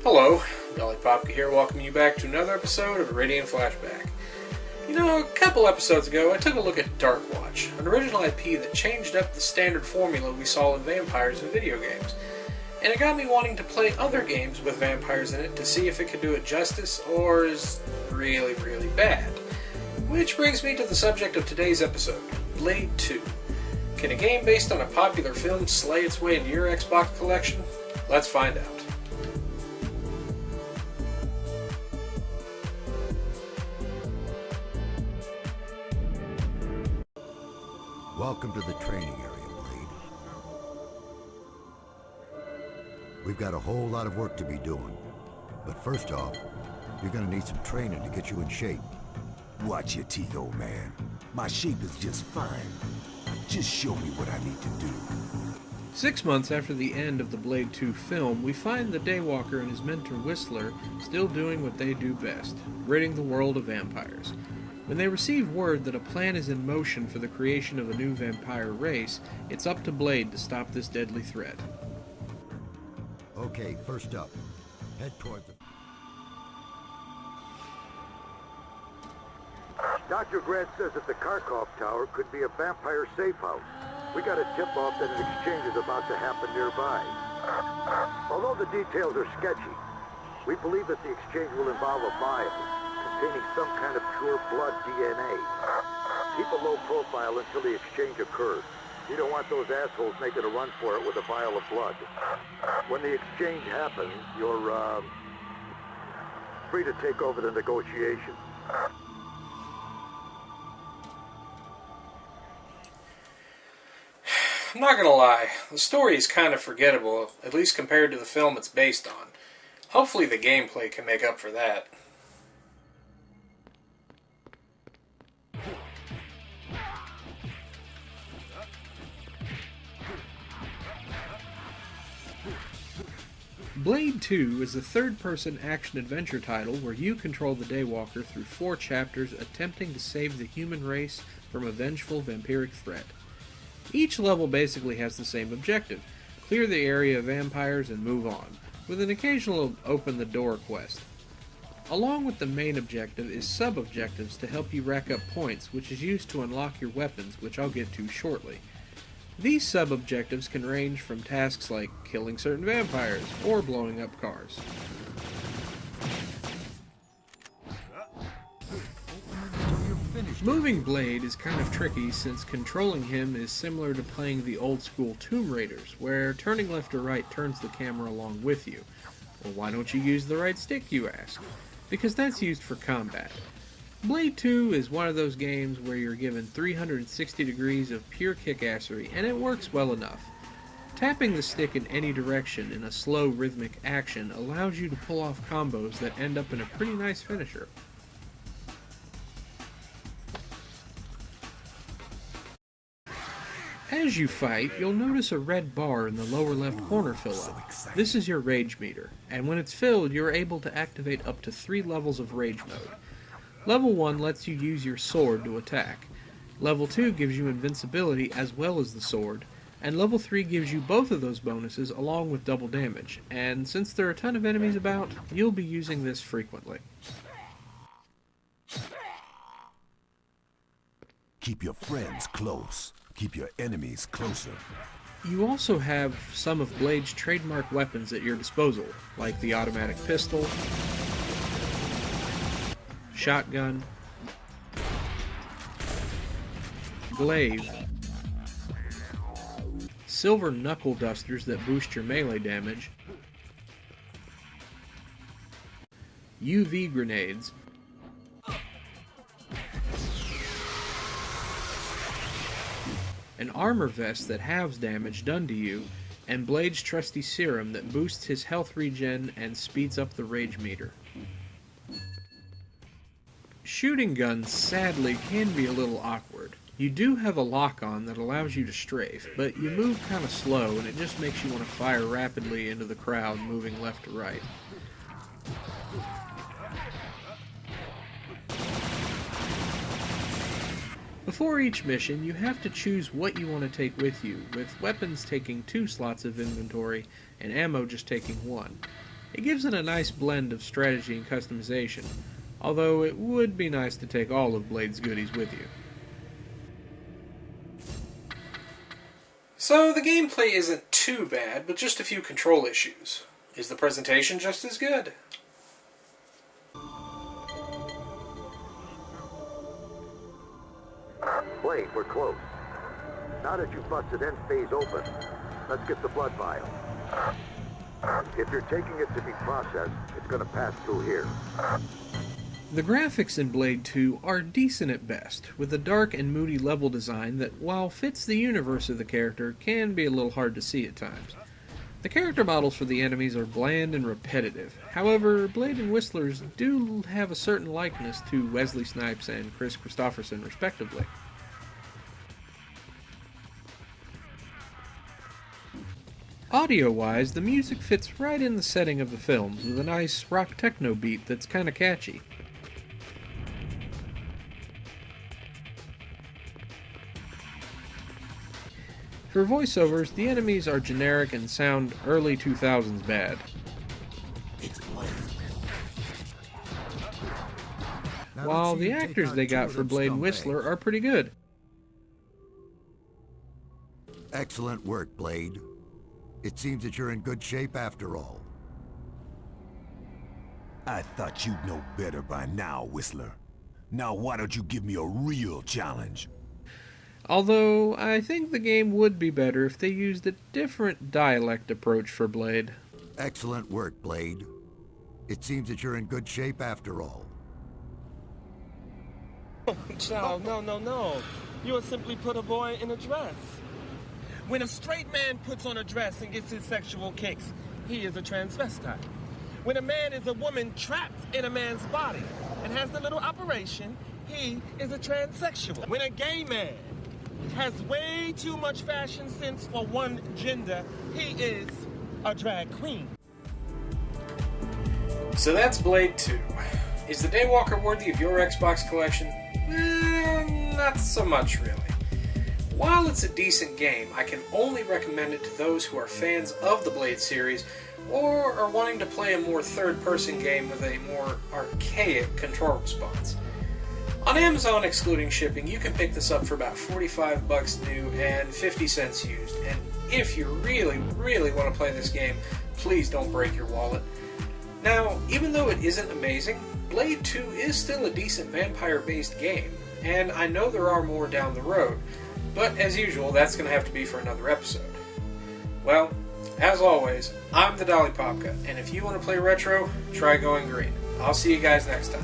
Hello, Popka here, welcoming you back to another episode of Viridian Flashback. You know, a couple episodes ago I took a look at Dark Watch, an original IP that changed up the standard formula we saw in vampires in video games. And it got me wanting to play other games with vampires in it to see if it could do it justice or is really, really bad. Which brings me to the subject of today's episode, Blade 2. Can a game based on a popular film slay its way into your Xbox collection? Let's find out. Welcome to the training area, Blade. We've got a whole lot of work to be doing. But first off, you're gonna need some training to get you in shape. Watch your teeth, old man. My shape is just fine. Just show me what I need to do. 6 months after the end of the Blade 2 film, we find the Daywalker and his mentor Whistler still doing what they do best, ridding the world of vampires. When they receive word that a plan is in motion for the creation of a new vampire race, it's up to Blade to stop this deadly threat. Okay, first up, head toward the... Dr. Grant says that the Kharkov Tower could be a vampire safe house. We got a tip-off that an exchange is about to happen nearby. Although the details are sketchy, we believe that the exchange will involve a vial containing some kind of pure blood DNA. Keep a low profile until the exchange occurs. You don't want those assholes making a run for it with a vial of blood. When the exchange happens, you're, free to take over the negotiations. I'm not gonna lie, the story is kind of forgettable, at least compared to the film it's based on. Hopefully the gameplay can make up for that. Blade 2 is a third-person action-adventure title where you control the Daywalker through 4 chapters attempting to save the human race from a vengeful vampiric threat. Each level basically has the same objective: clear the area of vampires and move on, with an occasional open-the-door quest. Along with the main objective is sub-objectives to help you rack up points, which is used to unlock your weapons, which I'll get to shortly. These sub-objectives can range from tasks like killing certain vampires or blowing up cars. Moving Blade is kind of tricky since controlling him is similar to playing the old-school Tomb Raiders, where turning left or right turns the camera along with you. Well, why don't you use the right stick, you ask? Because that's used for combat. Blade 2 is one of those games where you're given 360 degrees of pure kickassery, and it works well enough. Tapping the stick in any direction in a slow rhythmic action allows you to pull off combos that end up in a pretty nice finisher. As you fight, you'll notice a red bar in the lower left corner fill up. This is your rage meter, and when it's filled, you're able to activate up to 3 levels of rage mode. Level 1 lets you use your sword to attack. Level 2 gives you invincibility as well as the sword, and Level 3 gives you both of those bonuses along with double damage, and since there are a ton of enemies about, you'll be using this frequently. Keep your friends close. Keep your enemies closer. You also have some of Blade's trademark weapons at your disposal, like the automatic pistol, shotgun, glaive, silver knuckle dusters that boost your melee damage, UV grenades, an armor vest that halves damage done to you, and Blade's trusty serum that boosts his health regen and speeds up the rage meter. Shooting guns, sadly, can be a little awkward. You do have a lock-on that allows you to strafe, but you move kind of slow and it just makes you want to fire rapidly into the crowd moving left to right. Before each mission, you have to choose what you want to take with you, with weapons taking 2 slots of inventory and ammo just taking 1. It gives it a nice blend of strategy and customization, although it would be nice to take all of Blade's goodies with you. So the gameplay isn't too bad, but just a few control issues. Is the presentation just as good? Blade, we're close. Now that you've busted end phase open, let's get the blood vial. If you're taking it to be processed, it's going to pass through here. The graphics in Blade 2 are decent at best, with a dark and moody level design that, while fits the universe of the character, can be a little hard to see at times. The character models for the enemies are bland and repetitive. However, Blade and Whistler's do have a certain likeness to Wesley Snipes and Chris Christopherson, respectively. Audio-wise, the music fits right in the setting of the films, with a nice rock techno beat that's kinda catchy. For voiceovers, the enemies are generic and sound early 2000s bad. While the actors they got for Blade and Whistler are pretty good. Excellent work, Blade. It seems that you're in good shape after all. I thought you'd know better by now, Whistler. Now why don't you give me a real challenge? Although, I think the game would be better if they used a different dialect approach for Blade. Excellent work, Blade. It seems that you're in good shape after all. Child, no. You would simply put a boy in a dress. When a straight man puts on a dress and gets his sexual kicks, he is a transvestite. When a man is a woman trapped in a man's body and has the little operation, he is a transsexual. When a gay man has way too much fashion sense for one gender, he is a drag queen. So that's Blade 2. Is the Daywalker worthy of your Xbox collection? Not so much, really. While it's a decent game, I can only recommend it to those who are fans of the Blade series or are wanting to play a more third-person game with a more archaic control response. On Amazon, excluding shipping, you can pick this up for about $45 new and 50 cents used, and if you really want to play this game, please don't break your wallet. Now, even though it isn't amazing, Blade 2 is still a decent vampire-based game, and I know there are more down the road, but as usual, that's going to have to be for another episode. Well, as always, I'm the Dolly Popka, and if you want to play retro, try going green. I'll see you guys next time.